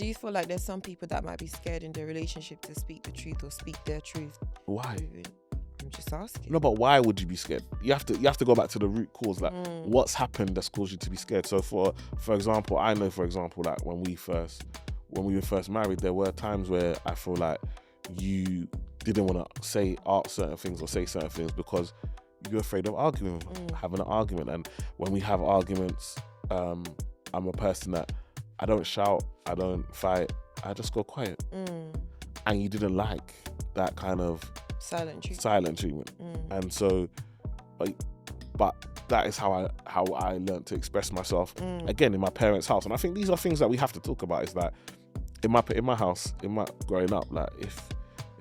Do you feel like there's some people that might be scared in their relationship to speak the truth or speak their truth? Why? I'm just asking. No, but why would you be scared? You have to go back to the root cause. Like, what's happened that's caused you to be scared? So, for example, I know, for example, like when we were first married, there were times where I feel like you didn't want to ask certain things or say certain things because you're afraid of arguing, having an argument. And when we have arguments, I'm a person that I don't shout, I don't fight, I just go quiet. And you didn't like that kind of silent treatment. And so, but that is how I learned to express myself again in my parents' house. And I think these are things that we have to talk about. Is that in my house, growing up, like if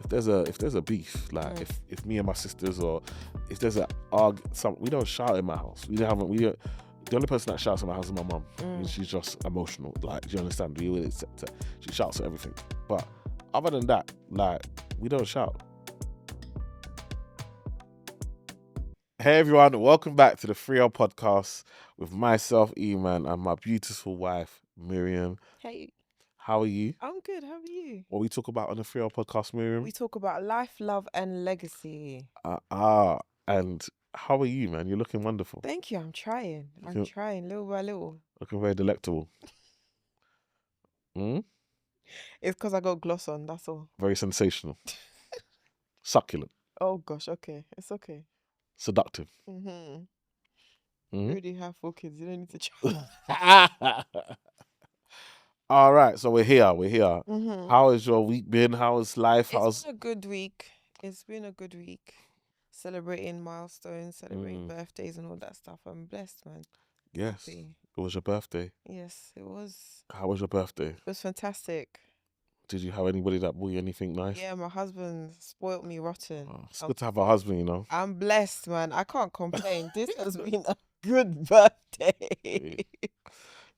there's a beef, like if me and my sisters, or if there's we don't shout in my house. The only person that shouts in my house is my mum. She's just emotional. Like, do you understand? We will accept her. She shouts at everything. But other than that, like, we don't shout. Hey everyone, welcome back to the 3L podcast with myself, Eman, and my beautiful wife, Miriam. Hey. How are you? I'm good. How are you? What we talk about on the 3L podcast, Miriam? We talk about life, love, and legacy. And how are you, man? You're looking wonderful. Thank you. I'm trying little by little. Looking very delectable. It's because I got gloss on, that's all. Very sensational. Succulent. Oh gosh, okay. It's okay. Seductive. You already have 4 kids. You don't need to try. All right, so we're here. How has your week been? How is life? It's been a good week. Celebrating milestones, celebrating birthdays and all that stuff. I'm blessed, man. Yes. It was your birthday. Yes, it was. How was your birthday? It was fantastic. Did you have anybody that bought you anything nice? Yeah, my husband spoiled me rotten. Oh, it's good to have a husband, you know. I'm blessed, man. I can't complain. This has been a good birthday.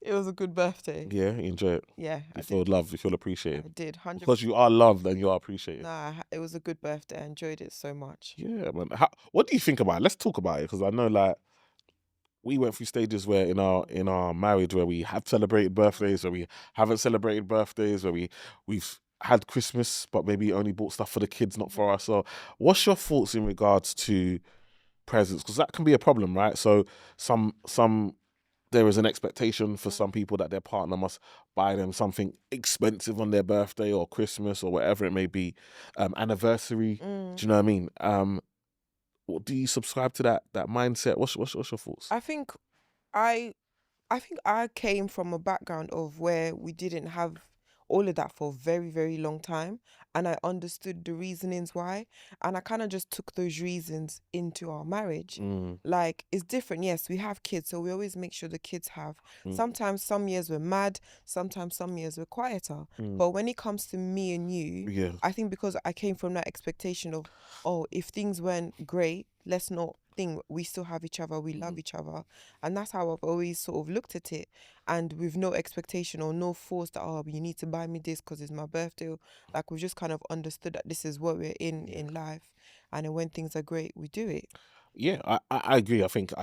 It was a good birthday. Yeah, you enjoy it. Yeah, you feel loved. You feel appreciated. I did. 100%. Because you are loved and you are appreciated. Nah, it was a good birthday. I enjoyed it so much. Yeah, man. What do you think about it? Let's talk about it, because I know, like, we went through stages where in our marriage where we have celebrated birthdays, where we haven't celebrated birthdays, where we've had Christmas but maybe only bought stuff for the kids, not for us. So what's your thoughts in regards to presents? Because that can be a problem, right? So there is an expectation for some people that their partner must buy them something expensive on their birthday or Christmas or whatever it may be, anniversary. Do you know what I mean? Do you subscribe to that mindset? What's your thoughts? I think I came from a background of where we didn't have all of that for a very, very long time, and I understood the reasonings why, and I kind of just took those reasons into our marriage. Like, it's different. Yes, we have kids, so we always make sure the kids have. Sometimes some years we're mad, sometimes some years we're quieter. But when it comes to me and you, I think because I came from that expectation of, oh, if things weren't great, let's not think, we still have each other, we love each other. And that's how I've always sort of looked at it, and with no expectation or no force that, oh, you need to buy me this because it's my birthday. Like, we've just kind of understood that this is what we're in life, and then when things are great, we do it. Yeah, I agree. I think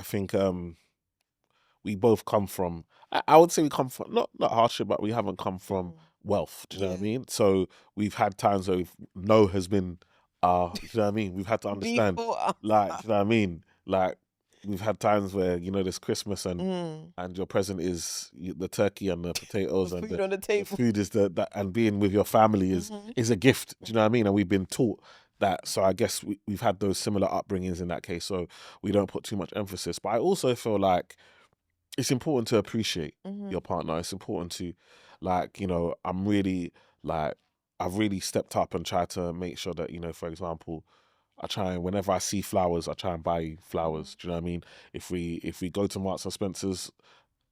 we both come from, I would say we come from not hardship, but we haven't come from wealth. Do you know what I mean? So we've had times where no has been do you know what I mean? We've had to understand, like, do you know what I mean? Like, we've had times where, you know, there's Christmas and your present is the turkey and the potatoes and food on the table. The food is that, and being with your family is a gift. Do you know what I mean? And we've been taught that. So I guess we've had those similar upbringings in that case. So we don't put too much emphasis. But I also feel like it's important to appreciate your partner. It's important to, like, you know, I've really stepped up and tried to make sure that, you know, for example, whenever I see flowers, I try and buy flowers. Do you know what I mean? If we go to Marks and Spencer's,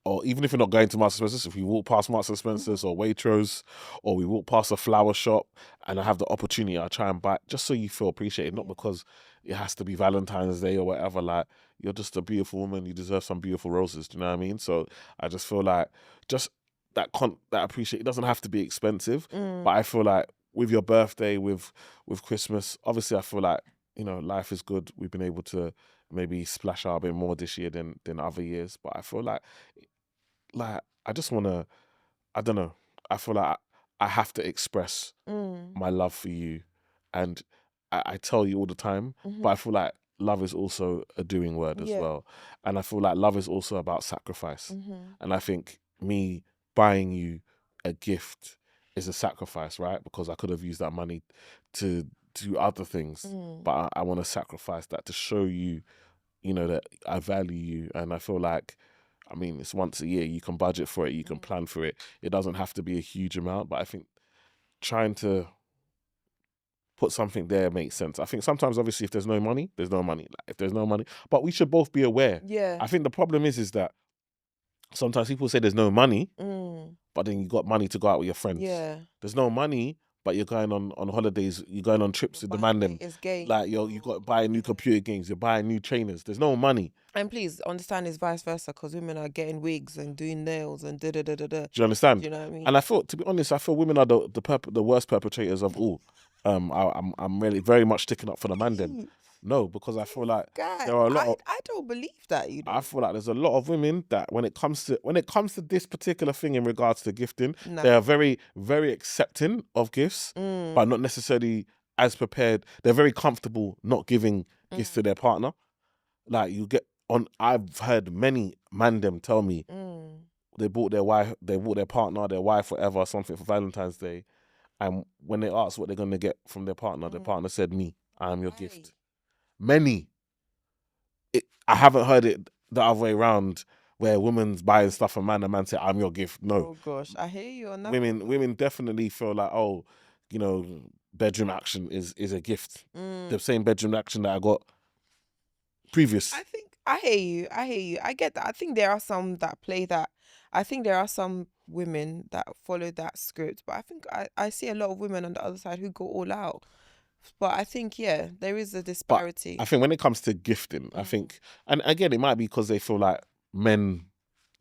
or even if we're not going to Marks and Spencer's, if we walk past Marks and Spencer's or Waitrose, or we walk past a flower shop and I have the opportunity, I try and buy, just so you feel appreciated, not because it has to be Valentine's Day or whatever. Like, you're just a beautiful woman, you deserve some beautiful roses. Do you know what I mean? So I just feel like just that appreciate, it doesn't have to be expensive, but I feel like with your birthday, with Christmas, obviously I feel like, you know, life is good. We've been able to maybe splash out a bit more this year than other years, but I feel like I just want to, I don't know, I feel like I have to express Mm. my love for you, and I tell you all the time. But Mm-hmm. I feel like love is also a doing word as Yeah. well, and I feel like love is also about sacrifice. Mm-hmm. And I think me buying you a gift is a sacrifice, right? Because I could have used that money to do other things, Mm. but I want to sacrifice that to show you, that I value you, and I feel like. I mean, it's once a year. You can budget for it. You can Mm. plan for it. It doesn't have to be a huge amount, but I think trying to put something there makes sense. I think sometimes, obviously, if there's no money, there's no money. Like, if there's no money, but we should both be aware. Yeah. I think the problem is that sometimes people say there's no money, Mm. but then you got money to go out with your friends. Yeah. There's no money, but you're going on holidays. You're going on trips You're with the buying man them. latest games Like you or got buying new yeah. computer games. You're buying new trainers. There's no money. And please understand it's vice versa because women are getting wigs and doing nails and da da da da da. Do you Do understand? you know what I mean? And I feel, to be honest, I feel women are the worst perpetrators of all. I'm really very much sticking up for the man them. Hey, No, because I this feel like guy, there are a lot of I don't believe that, you I know. feel like there's a lot of women that when it comes to this particular thing in regards to gifting, Nah. they are very, very accepting of gifts, Mm. but not necessarily as prepared. They're very comfortable not giving gifts to Mm. their partner. Like I've heard many mandem tell me Mm. they bought their partner, their wife, whatever, something for Valentine's Day, and when they asked what they're gonna get from their Mm. partner said, "Me, I am your Hey. gift." Many. I haven't heard it the other way around where women's buying stuff for man and man say, I'm your gift. No. Oh gosh, I hear you on that one. Women definitely feel like, oh, you know, bedroom action is a gift. Mm. The same bedroom action that I got previous. I think I hear you. I hear you. I get that. I think there are some that play that. I think there are some women that follow that script, but I think I see a lot of women on the other side who go all out. But I think yeah, there is a But I disparity. think when it comes to gifting, I Mm. think, and again, it might be because they feel like men,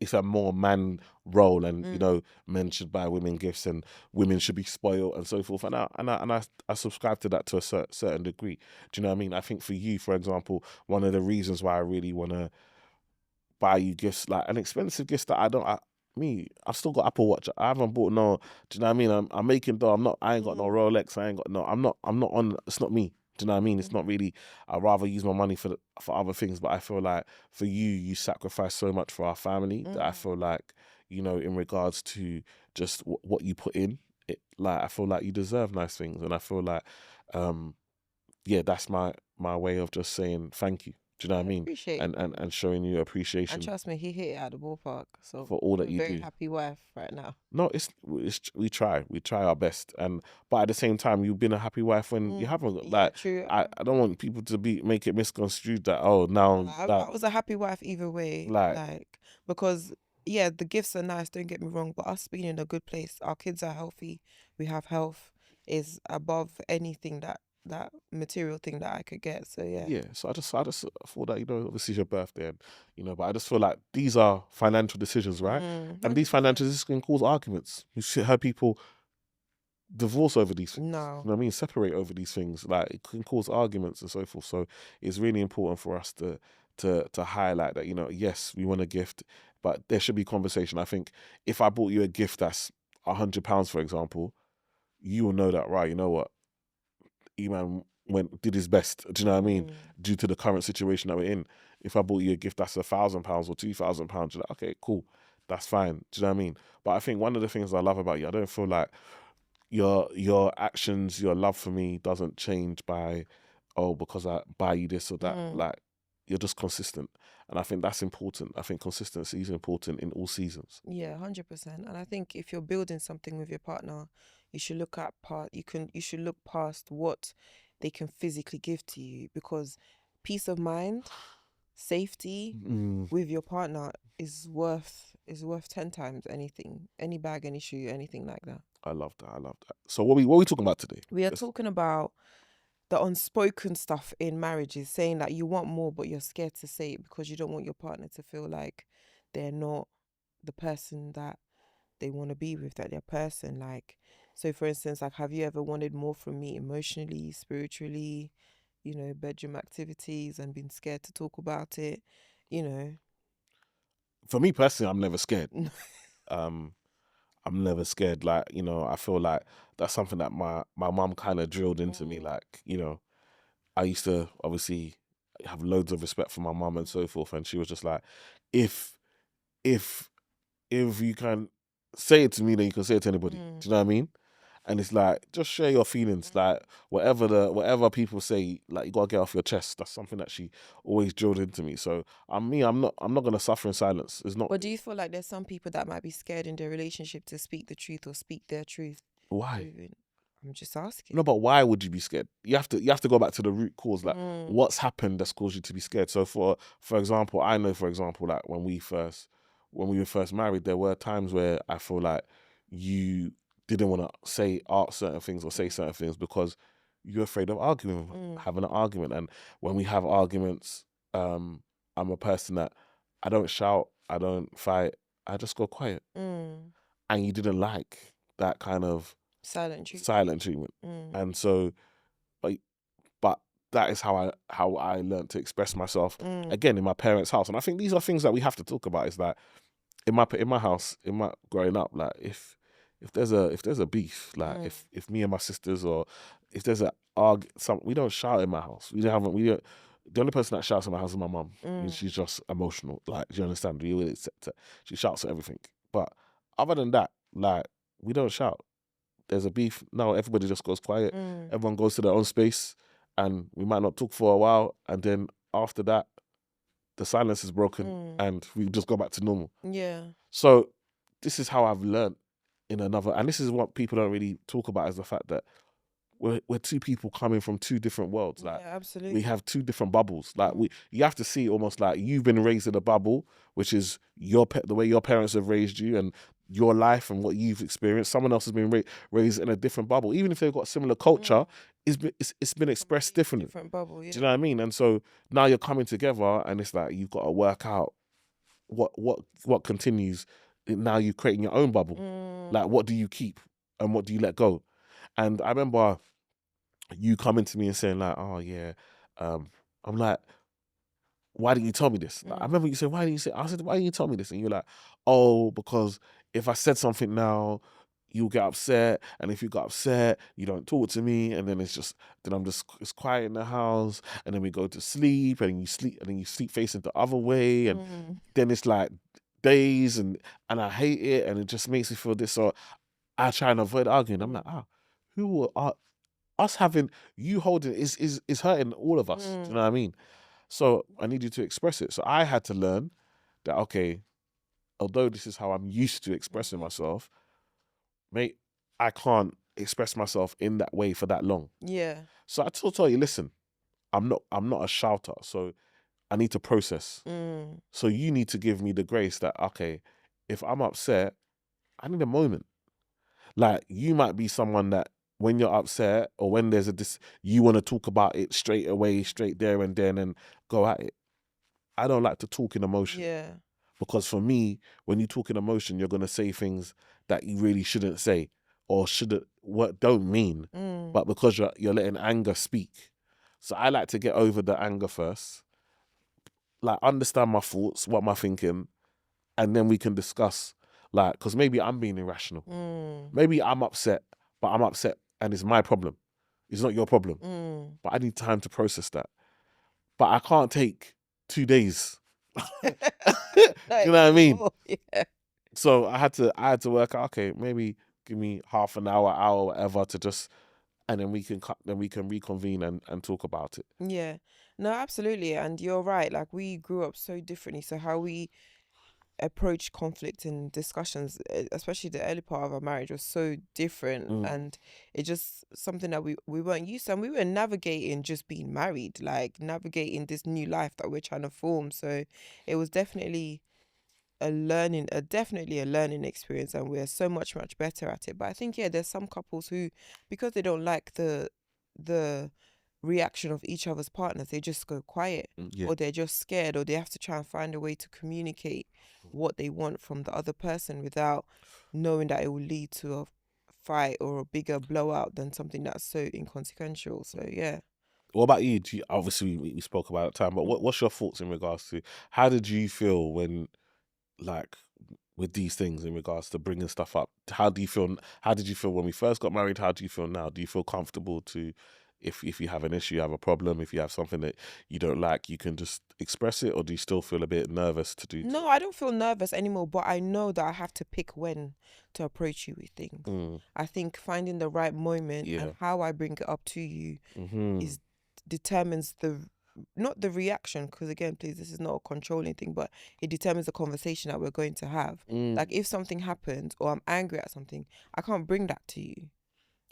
it's a more man role, and Mm. men should buy women gifts, and women should be spoiled, and so forth. And I subscribe to that to a certain degree. Do you know what I mean? I think for you, for example, one of the reasons why I really want to buy you gifts, like an expensive gifts that I've still got Apple Watch. I haven't bought no. Do you know what I mean? I'm making dough. I ain't got no Mm. Rolex. I ain't got no. I'm not on. It's not me. Do you know what I mean? It's not Mhm. really. I'd rather use my money for other things. But I feel like for you, you sacrifice so much for our family that I Mm. feel like in regards to just what you put in. Like I feel like you deserve nice things, and I feel like, um, yeah, that's my way of just saying thank you. Do you know I what I mean? appreciate And it, and man. and showing you And appreciation trust me, he hit it at the ballpark. So for all I'm that a you very do. happy wife right now. No, it's we try our best, and but at the same time, you've been a happy wife when you Mm. haven't. Yeah, Like true. I don't want people to make it misconstrued that, oh, now I that, was a happy wife either way, like, like because yeah, the gifts are nice. Don't get me wrong, but us being in a good place, our kids are healthy, we have health, is above anything that material thing that I could get. So yeah. yeah. So I just thought that, obviously it's your birthday, and but I just feel like these are financial decisions, right? And these 100%. financial decisions can cause arguments. Heard people divorce over these things. No. You know what I mean? Separate over these things. Like it can cause arguments and so forth. So it's really important for us to highlight that, yes, we want a gift, but there should be conversation. I think if I bought you a gift that's £100, for example, you will know that, right, you know what, Eman did his best. Do you know what I mean? Mm. Due to the current situation that we're in. If I bought you a gift that's £1,000 or £2,000, you're like, okay, cool. That's fine. Do you know what I mean? But I think one of the things I love about you, I don't feel like your actions, your love for me doesn't change by, oh, because I buy you this or that. Mm. Like, you're just consistent, and I think that's important. I think consistency is important in all seasons. Yeah, 100%. And I think if you're building something with your partner, you should look at part you should look past what they can physically give to you because peace of mind, safety Mm, with your partner is worth 10 times anything, any bag, any shoe, anything like that. I love that. I love that. So what we talking about today? We are talking about the unspoken stuff in marriages, saying that you want more but you're scared to say it because you don't want your partner to feel like they're not the person that they want to be with, that their person. Like, so for instance, like, have you ever wanted more from me emotionally, spiritually, bedroom activities, and been scared to talk about it, you know? For me personally, I'm never scared. Um, I'm never scared. Like, I feel like that's something that my mum kind of drilled into me. Mm, Like, I used to obviously have loads of respect for my mum and mm, so forth, and she was just like, if if if you can say it to me, then you can say it to anybody. mm, Do you know what I mean? And it's like, just share your feelings. Like, mm. whatever people say, like, you gotta get off your chest. That's something that she always drilled into me. So I'm not gonna suffer in silence. It's not. But do you feel like there's some people that might be scared in their relationship to speak the truth or speak their truth? Why? Even, I'm just asking. No, but why would you be scared? You have to go back to the root cause. Like, Mm, what's happened that's caused you to be scared? So for example, I know, for example, like when we were first married, there were times where I feel like you didn't want to say art certain things or say mm, certain things because you're afraid of arguing, mm, having an argument. And when we have arguments, I'm a person that I don't shout, I don't fight, I just go quiet. mm. And you didn't like that kind of Silent treatment. silent treatment. Mm, And so, but but that is how I learned to express myself mm, again in my parents' house. And I think these are things that we have to talk about. Is that in my house, in my growing up, like if there's a beef, like mm, if me and my sisters, or if there's a some, we don't shout in my house. We don't. The only person that shouts in my house is my mum. And mm, she's just emotional. Like, do you understand? We will accept it. She shouts at everything. But other than that, like, we don't shout. There's a beef. No, everybody just goes quiet. mm, Everyone goes to their own space, and we might not talk for a while. And then after that, the silence is broken, mm. and we just go back to normal. Yeah. So this is how I've learned in another, and this is what people don't really talk about, is the fact that we're two people coming from two different worlds. Like, Yeah, we absolutely. have two different bubbles. Like, Mm, you have to see almost like you've been raised in a bubble, which is the way your parents have raised you and your life and what you've experienced. Someone else has been raised in a different bubble, even if they've got similar culture. mm. It's been expressed Completely differently. different bubble. Do Yeah. you know what I mean? And so now you're coming together, and it's like you've got to work out what continues. Now you're creating your own bubble. Like, Mm, what do you keep and what do you let go? And I remember you coming to me and saying like, "Oh yeah," I'm like, "Why didn't you tell me this?" Like, I mm, remember you said, "Why didn't you say?" I said, "Why didn't you tell me this?" And you're like, "Oh, because if I said something now, you'll get upset, and if you got upset, you don't talk to me, and then I'm just it's quiet in the house, and then we go to sleep, and you sleep facing the other way, and mm, then it's like days, and I hate it, and it just makes me feel this." So I try and avoid arguing. I'm like, mm, who will us having you holding it is hurting all of us. Do you know mm, what I mean? So I need you to express it. So I had to learn that, okay, although this is how I'm used to expressing mm. myself, mate, I can't express myself in that way for that long. Yeah. So I tell you, listen, I'm not a shouter, so I need to process. Mm, So you need to give me the grace that, okay, if I'm upset, I need a moment. Like, you might be someone that when you're upset or when there's you want to talk about it straight away, straight there and then, and go at it. I don't like to talk in emotion, yeah. because for me, when you talk in emotion, you're gonna say things that you really shouldn't say, or shouldn't what don't mean, Mm, but because you're letting anger speak. So I like to get over the anger first, like understand my thoughts, what am I thinking, and then we can discuss. Like, because maybe I'm being irrational. mm, Maybe I'm upset, but I'm upset and it's my problem. It's not your problem. mm. But I need time to process that. But I can't take 2 days. Do Not you know what I mean? anymore. Yeah. So I had to work out, okay, maybe give me half an hour, whatever, to just, and then we can reconvene and talk about it. Yeah. No, absolutely. And you're right. Like we grew up so differently. So how we approach conflict and discussions, especially the early part of our marriage, was so different. Mm, And it's just something that we weren't used to. And we were navigating just being married, like navigating this new life that we're trying to form. So it was definitely a learning experience, and we're so much better at it. But I think, yeah, there's some couples who, because they don't like the reaction of each other's partners, they just go quiet, yeah. or they're just scared, or they have to try and find a way to communicate what they want from the other person without knowing that it will lead to a fight or a bigger blowout than something that's so inconsequential. So yeah. What about you? Obviously, we spoke about it time, but Mm. what's your thoughts in regards to how did you feel when, like, with these things in regards to bringing stuff up? How do you feel? How did you feel when we first got married? How do you feel now? Do you feel comfortable to, if you have an issue, you have a problem, if you have something that you don't like, you can just express it, or do you still feel a bit nervous to do? No, I don't feel nervous anymore, but I know that I have to pick when to approach you with things. Mm, I think finding the right moment and yeah. how I bring it up to you Mm-hmm. is determines the not the reaction, because again, please, this is not a controlling thing, but it determines the conversation that we're going to have. Like Mm. if something happens or I'm angry at something, I can't bring that to you.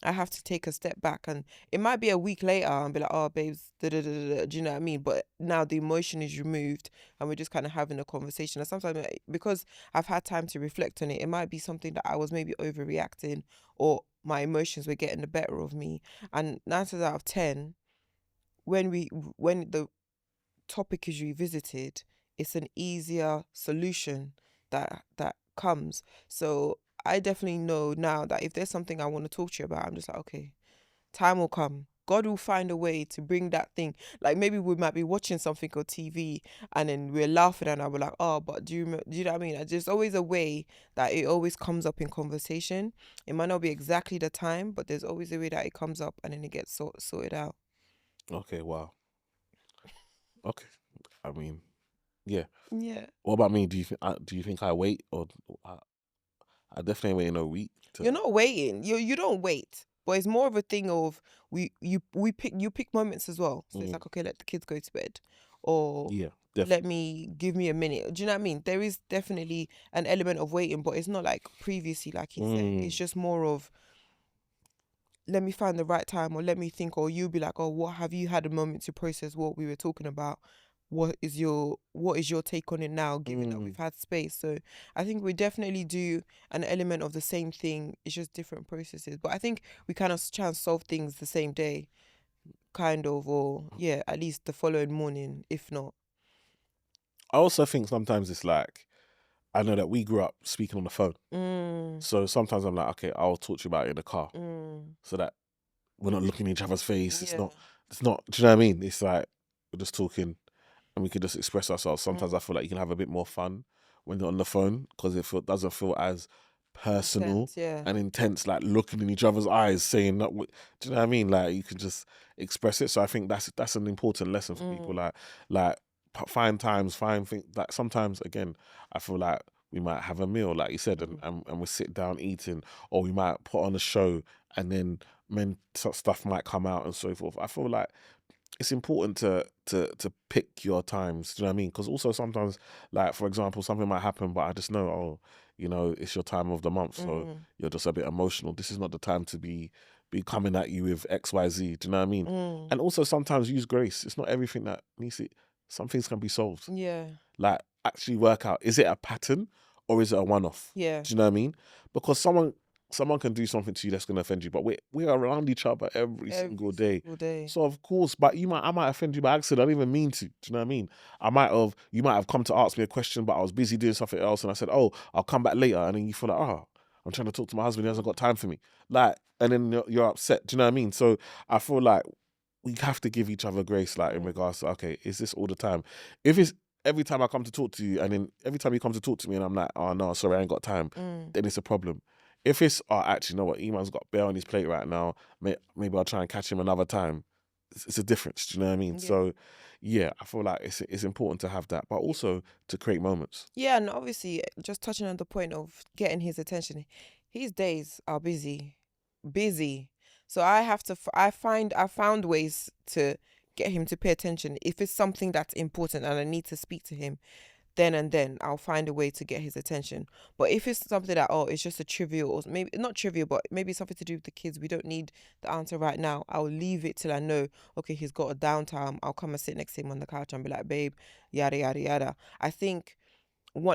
I have to take a step back, and it might be a week later and be like, oh, babes, da, da, da, da, da, do you know what I mean? But now the emotion is removed and we're just kind of having a conversation. And sometimes, because I've had time to reflect on it, it might be something that I was maybe overreacting or my emotions were getting the better of me. And 9 times out of 10, when the topic is revisited, it's an easier solution that comes. So I definitely know now that if there's something I want to talk to you about, I'm just like, okay, time will come. God will find a way to bring that thing. Like maybe we might be watching something on TV and then we're laughing and I will like, oh, but do you know what I mean? There's always a way that it always comes up in conversation. It might not be exactly the time, but there's always a way that it comes up and then it gets sorted out. Okay. Wow. Okay. I mean, yeah. Yeah. What about me? Do you think I wait, or I, I definitely wait in a week to? You're not waiting. You don't wait. But it's more of a thing of we pick moments as well. So it's Mm, like, okay, let the kids go to bed. Or yeah, give me a minute. Do you know what I mean? There is definitely an element of waiting, but it's not like previously, like he said. It's definitely. just more of let me find the right time, or let me think, or you'll be like, oh, what have you had a moment to process what we were talking about? What is your take on it now, given that Mm. we've had space? So I think we definitely do an element of the same thing. It's just different processes. But I think we kind of try and solve things the same day, kind of, or yeah, at least the following morning, if not. I also think sometimes it's like, I know that we grew up speaking on the phone, Mm, so sometimes I'm like, okay, I'll talk to you about it in the car, mm, so that we're not looking each other's face. It's yeah. not. It's not. Do you know what I mean? It's like we're just talking, and we can just express ourselves. Sometimes I Mm, feel like you can have a bit more fun when you're on the phone because doesn't feel as personal intense, yeah. and intense, like looking in each other's eyes, saying that. Do you know what I mean? Like you can just express it. So I think that's an important lesson for people. Mm, Like find times, find things. Like sometimes again, I feel like we might have a meal, like you said, and, mm, and we sit down eating, or we might put on a show, and then stuff might come out and so forth. I feel like it's important to pick your times. Do you know what I mean? Because also sometimes, like for example, something might happen, but I just know, oh, it's your time of the month, so mm, you're just a bit emotional. This is not the time to be coming at you with X, Y, Z. Do you know what I mean? mm, And also sometimes use grace. It's not everything that needs it. Some things can be solved. yeah, Like actually work out, is it a pattern or is it a one-off? yeah. Do you know what I mean? Because someone can do something to you that's going to offend you, but we're around each other every Every single day. single day. So of course, but I might offend you by accident. I didn't even mean to. Do you know what I mean? You might have come to ask me a question, but I was busy doing something else, and I said, "Oh, I'll come back later." And then you feel like, "Oh, I'm trying to talk to my husband. He hasn't got Mm, time for me." Like, and then you're upset. Do you know what I mean? So I feel like we have to give each other grace, like in mm, regards to, okay, is this all the time? If it's every time I come to talk to you, and then every time you come to talk to me, and I'm like, oh no, sorry, I ain't got time, mm, then it's a problem. If it's, oh, actually, you know what, Eman's got bear on his plate right now, maybe I'll try and catch him another time. It's a difference. Do you know what I mean? yeah. So, yeah, I feel like it's important to have that, but Yeah. also to create moments. Yeah, and obviously, just touching on the point of getting his attention, his days are busy, busy. So I have to. I found ways to get him to pay attention. If it's something that's important and I need to speak to him, then and then I'll find a way to get his attention. But if it's something that, oh, it's just a trivial, or maybe not trivial, but maybe something to do with the kids, we don't need the answer right now. I'll leave it till I know, okay, he's got a downtime. I'll come and sit next to him on the couch and be like, babe, yada yada yada. I think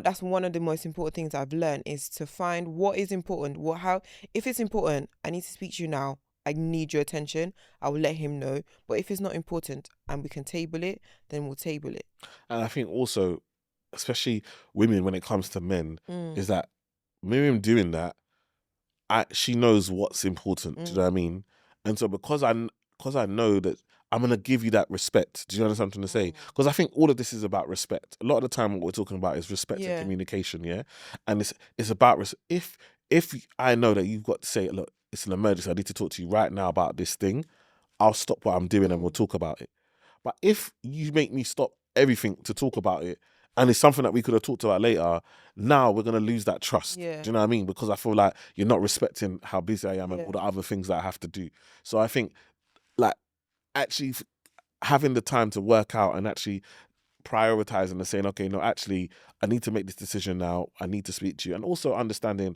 that's one of the most important things I've learned is to find what is important. If it's important, I need to speak to you now. I need your attention. I will let him know. But if it's not important and we can table it, then we'll table it. And I think also, especially women, when it comes to men, is Mm, that Miriam doing that, she knows what's important. Do you know what I mm, mean? And so because I know that I'm gonna give you that respect. Do you understand what I'm trying to say? Because I think all of this is about respect. A lot of the time, what we're talking about is respect and Yeah. communication. Yeah, and it's about if I know that you've got to say, look, it's an emergency. I need to talk to you right now about this thing. I'll stop what I'm doing and we'll talk about it. But if you make me stop everything to talk about it, and it's something that we could have talked about later, now we're gonna lose that trust. Yeah. Do you know what I mean? Because I feel like you're not respecting how busy I am and all Yeah. the other things that I have to do. So I think like actually having the time to work out and actually prioritizing and saying, okay, no, actually, I need to make this decision now. I need to speak to you. And also understanding,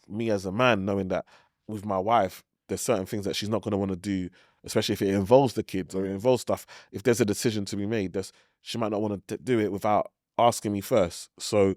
me as a man, knowing that with my wife, there's certain things that she's not going to want to do, especially if it involves the kids or it involves stuff. If there's a decision to be made, she might not want to do it without asking me first. So,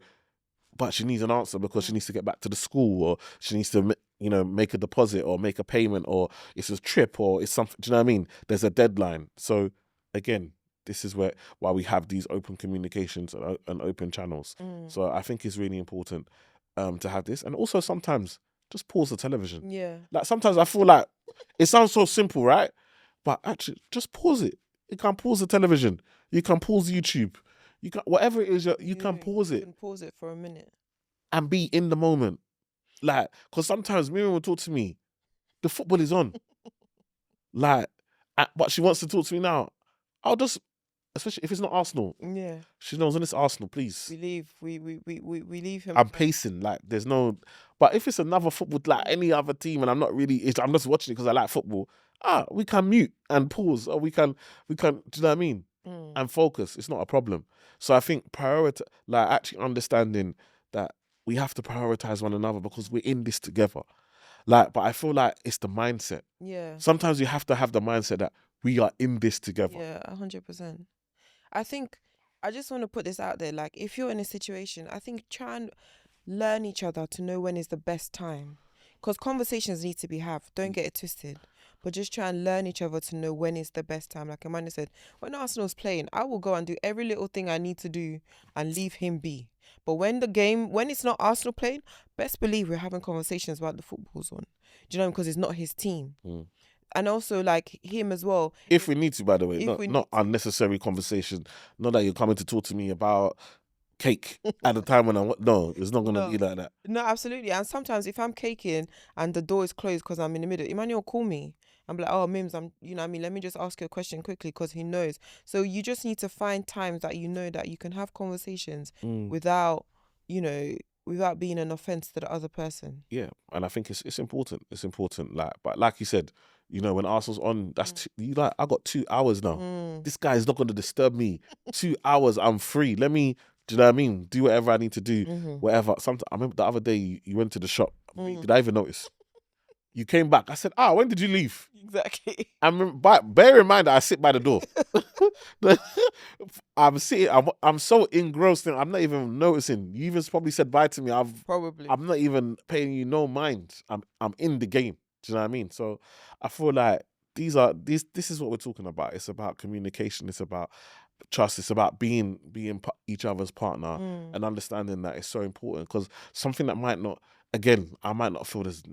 but she needs an answer because she needs to get back to the school, or she needs to, make a deposit or make a payment, or it's a trip, or it's something. Do you know what I mean? There's a deadline. So again, this is why we have these open communications and open channels. So I think it's really important to have this, and also sometimes just pause the television. Yeah. Like sometimes I feel like it sounds so simple, right? But actually, just pause it. You can pause the television. You can pause YouTube. You can whatever it is. You can pause You it can pause it for a minute. and be in the moment. Like, because sometimes Miriam will talk to me, the football is on. Like, but she wants to talk to me now. I'll just, especially if it's not Arsenal, Yeah. she knows when it's Arsenal, please. We leave. We leave him. I'm pacing. Like, there's no, but if it's another football, like any other team, and I'm not really, I'm just watching it because I like football. We can mute and pause, or we can, do you know what I mean? And focus. It's not a problem. So I think like actually understanding that we have to prioritize one another because we're in this together. Like, but I feel like it's the mindset. Yeah. Sometimes you have to have the mindset that we are in this together. Yeah, 100%. I think I just want to put this out there. Like, if you're in a situation, I think try and learn each other to know when is the best time. Because conversations need to be had. Don't get it twisted. But just try and learn each other to know when is the best time. Like Amanda said, when Arsenal's playing, I will go and do every little thing I need to do and leave him be. But when it's not Arsenal playing, best believe we're having conversations about the football's on. Do you know? Because it's not his team. And also, like, him as well. If we need to, by the way, If we not need unnecessary conversation. Not that you're coming to talk to me about cake at the time when no, it's not gonna be like that. No, absolutely. And sometimes if I'm caking and the door is closed because I'm in the middle, Emmanuel will call me. I'm like, oh, Mims, what I mean, let me just ask you a question quickly because he knows. So you just need to find times that you know that you can have conversations without, without being an offense to the other person. Yeah, and I think it's important. It's important. Like, but like you said, when Arsenal's on, that's I got 2 hours now. This guy is not going to disturb me. 2 hours, I'm free. Let me. Do you know what I mean? Do whatever I need to do. Whatever. Sometimes I remember the other day you went to the shop. Did I even notice? You came back. I said, when did you leave? Exactly. But bear in mind that I sit by the door. I'm sitting. I'm so engrossed in. I'm not even noticing. You even probably said bye to me. I'm not even paying you no mind. I'm in the game. Do you know what I mean? So I feel like this is what we're talking about. It's about communication. It's about trust. It's about being each other's partner and understanding that it's so important, because something that I might not feel as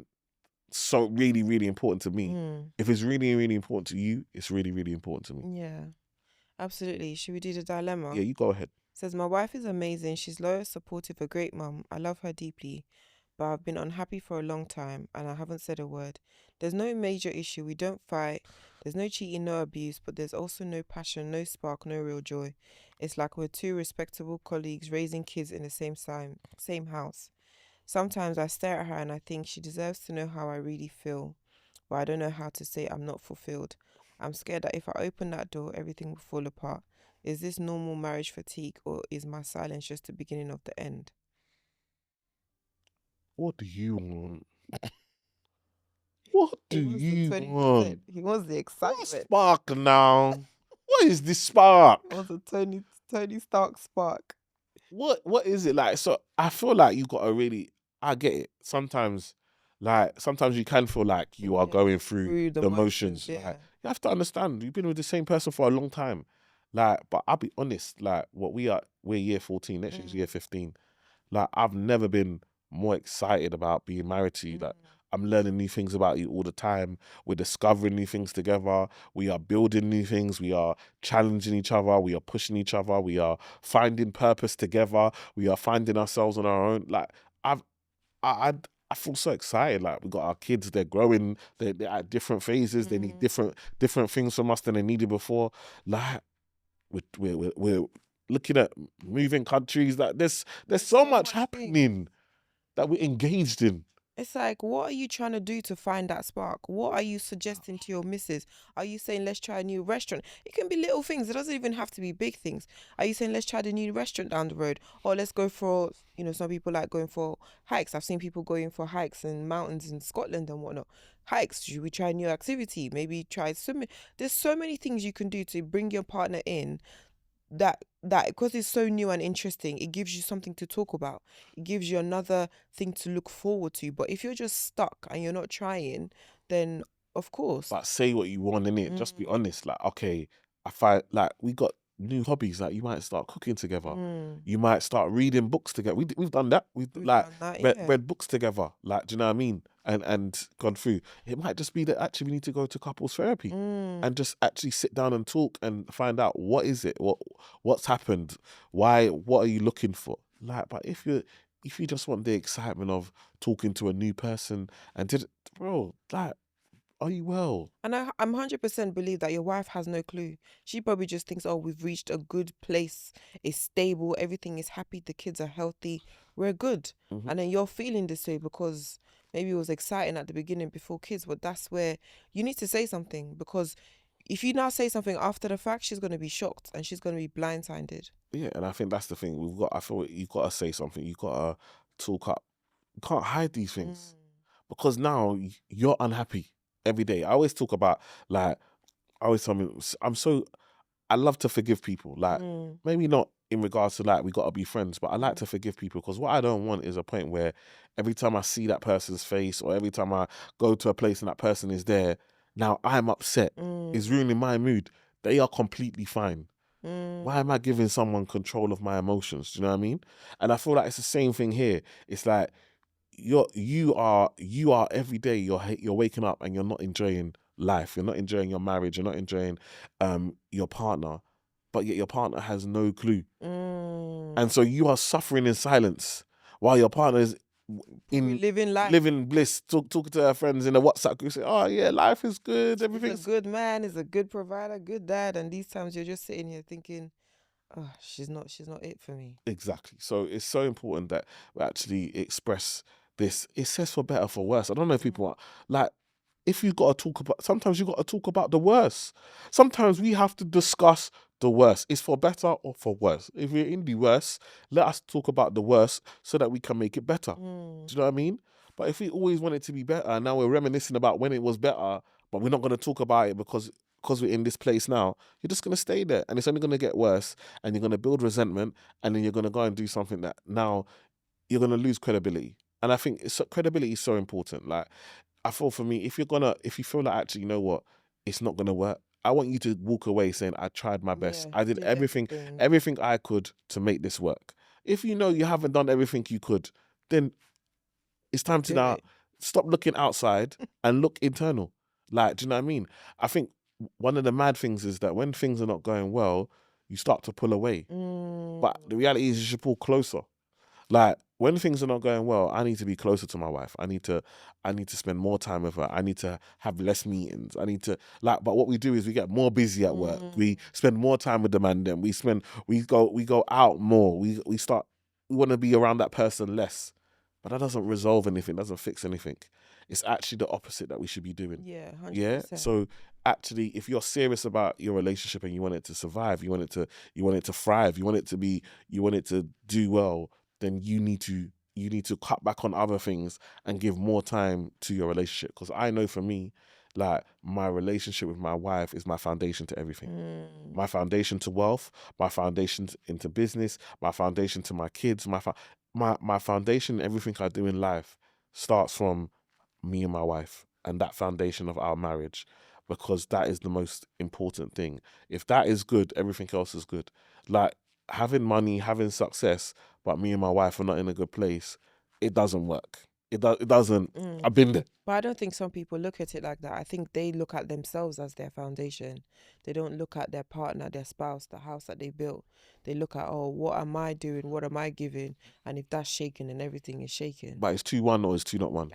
so really, really important to me. If it's really, really important to you, it's really, really important to me. Yeah, absolutely. Should we do the dilemma? Yeah, you go ahead. Says, my wife is amazing. She's loyal, supportive, a great mum. I love her deeply, but I've been unhappy for a long time and I haven't said a word. There's no major issue. We don't fight. There's no cheating, no abuse, but there's also no passion, no spark, no real joy. It's like we're two respectable colleagues raising kids in the same house. Sometimes I stare at her and I think she deserves to know how I really feel, but I don't know how to say I'm not fulfilled. I'm scared that if I open that door, everything will fall apart. Is this normal marriage fatigue, or is my silence just the beginning of the end? What do you want? What do you want? He wants the What excitement. spark now? What is this spark? He wants a Tony Stark spark. What is it like? So I feel like you got to really. I get it. Sometimes you can feel like you are going through the motions. Yeah. Like, you have to understand, you've been with the same person for a long time. Like, but I'll be honest. Like, we're year 14. Next year's year 15. Like, I've never been more excited about being married to you. Like, I'm learning new things about you all the time. We're discovering new things together. We are building new things. We are challenging each other. We are pushing each other. We are finding purpose together. We are finding ourselves on our own. Like I've, I, I, I feel so excited. Like we got our kids. They're growing. They're at different phases. They need Mm. different things from us than they needed before. Like we're looking at moving countries. Like there's There's so so much much things. happening that we're engaged in. It's like, what are you trying to do to find that spark? What are you suggesting to your missus? Are you saying, let's try a new restaurant? It can be little things. It doesn't even have to be big things. Are you saying, let's try the new restaurant down the road? Or let's go for, some people like going for hikes. I've seen people going for hikes in mountains in Scotland and whatnot. Hikes, should we try a new activity? Maybe try swimming. There's so many things you can do to bring your partner in that because it's so new and interesting, it gives you something to talk about. It gives you another thing to look forward to. But if you're just stuck and you're not trying, then of course. But say what you want in it. Just be Mm, honest. Like, okay, I find like we got new hobbies. Like you might start cooking together. mm. You might start reading books together. We've done that. We've We've like done that, read, yeah. read books together. Like, do you know what I mean? And gone through. It might just be that actually we need to go to couples therapy Mm. and just actually sit down and talk and find out what is it, what's happened, why, what are you looking for? Like, but if you just want the excitement of talking to a new person and did bro, like, are you well? And I'm 100% believe that your wife has no clue. She probably just thinks, oh, we've reached a good place. It's stable. Everything is happy. The kids are healthy. We're good. Hmm. And then you're feeling this way because maybe it was exciting at the beginning before kids, but that's where you need to say something, because if you now say something after the fact, she's going to be shocked and she's going to be blindsided. Yeah, and I think that's the thing. I feel you got to say something. You got to talk up. You can't hide these Mm, things because now you're unhappy every day. I always talk about like I always tell me I love to forgive people. Like mm, maybe not in regards to like we got to be friends, but I like mm, to forgive people because what I don't want is a point where every time I see that person's face or every time I go to a place and that person is there, now I'm upset. It's mm, ruining my mood. They are completely fine. Why am I mm, giving someone control of my emotions? Do you know what I mean? And I feel like it's the same thing here. It's like you are every day you're waking up and you're not enjoying life. You're not enjoying your marriage. You're not enjoying your partner, but yet your partner has no clue, and mm. so you are suffering in silence while your partner is Probably in living life. living bliss, talking to her friends in a WhatsApp group, say, "Oh yeah, life is good. He's a Everything's good man. He's a good provider, good dad. And these times you're just sitting here thinking, oh, she's not it for me. exactly." So it's so important that we actually express this. It says for better, for worse. I don't know if Mm, people are like, if you got to talk about, sometimes you got to talk about the worst. Sometimes we have to discuss the worst. It's for better or for worse. If we're in the worst, let us talk about the worst so that we can make it better. mm, Do you know what I mean? But if we always want it to be better, and now we're reminiscing about when it was better, but we're not going to talk about it because we're in this place now, you're just going to stay there, and it's only going to get worse, and you're going to build resentment, and then you're going to go and do something that now you're going to lose credibility. And I think credibility is so important. Like I feel for me, if you feel like actually, you know what, it's not gonna work. I want you to walk away saying, I tried my best. yeah, I you did did everything, everything. everything I could to make this work. If you know you haven't done everything you could, then it's time to Do now it. stop looking outside and look internal. Like, do you know what I mean? I think one of the mad things is that when things are not going well, you start to pull away. Mm, But the reality is you should pull closer. Like when things are not going well, I need to be closer to my wife. I need to spend more time with her. I need to have less meetings. I need to like but what we do is we get more busy at work. mm, We spend more time with the man then. We go out more. We want to be around that person less. But that doesn't resolve anything, doesn't fix anything. It's actually the opposite that we should be doing. yeah, Yeah. 100%. So actually if you're serious about your relationship and you want it to survive, you want it to thrive, you want it to do well, then you need to cut back on other things and give more time to your relationship. Because I know for me, like my relationship with my wife is my foundation to everything. Mm, My foundation to wealth, my foundation into business, my foundation to my kids, my foundation, everything I do in life starts from me and my wife and that foundation of our marriage, because that is the most important thing. If that is good, everything else is good. Like having money, having success, but me and my wife are not in a good place, it doesn't work. It doesn't. Mm. I've been there. But I don't think some people look at it like that. I think they look at themselves as their foundation. They don't look at their partner, their spouse, the house that they built. They look at, oh, what am I doing? What am I giving? And if that's shaking, then everything is shaking. But it's 2-1 or it's 2 not 1.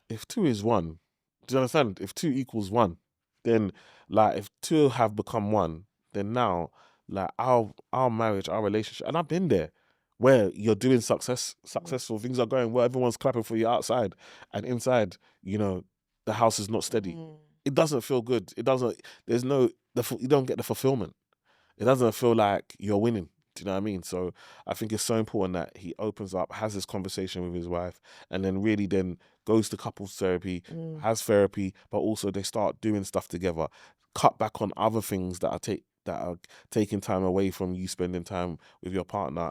If 2 is 1, do you understand? If 2 equals 1, then like if 2 have become 1, then now like our marriage, our relationship, and I've been there where you're doing successful, things are going well, everyone's clapping for you outside, and inside, the house is not steady. Mm. It doesn't feel good. It doesn't. There's no. You don't get the fulfillment. It doesn't feel like you're winning. Do you know what I mean? So I think it's so important that he opens up, has this conversation with his wife, and then really then goes to couples therapy, has therapy, but also they start doing stuff together. Cut back on other things that are taking time away from you spending time with your partner,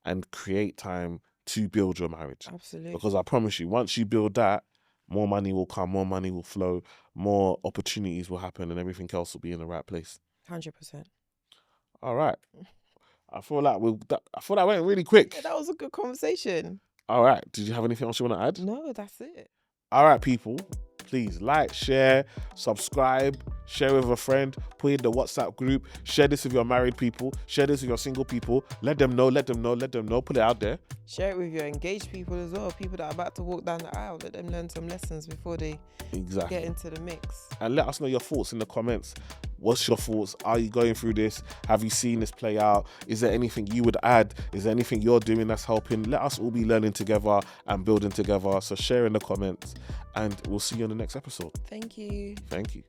and create time to build your marriage. Absolutely. Because I promise you, once you build that, more money will come, more money will flow, more opportunities will happen, and everything else will be in the right place. 100%. All right. I feel like that went really quick. Yeah, that was a good conversation. All right. Did you have anything else you want to add? No, that's it. All right, people. Please like, share, subscribe, share with a friend, put in the WhatsApp group, share this with your married people, share this with your single people. Let them know, put it out there. Share it with your engaged people as well, people that are about to walk down the aisle. Let them learn some lessons before they get into the mix. And let us know your thoughts in the comments. What's your thoughts? Are you going through this? Have you seen this play out? Is there anything you would add? Is there anything you're doing that's helping? Let us all be learning together and building together. So share in the comments, and we'll see you on the next episode. Thank you. Thank you.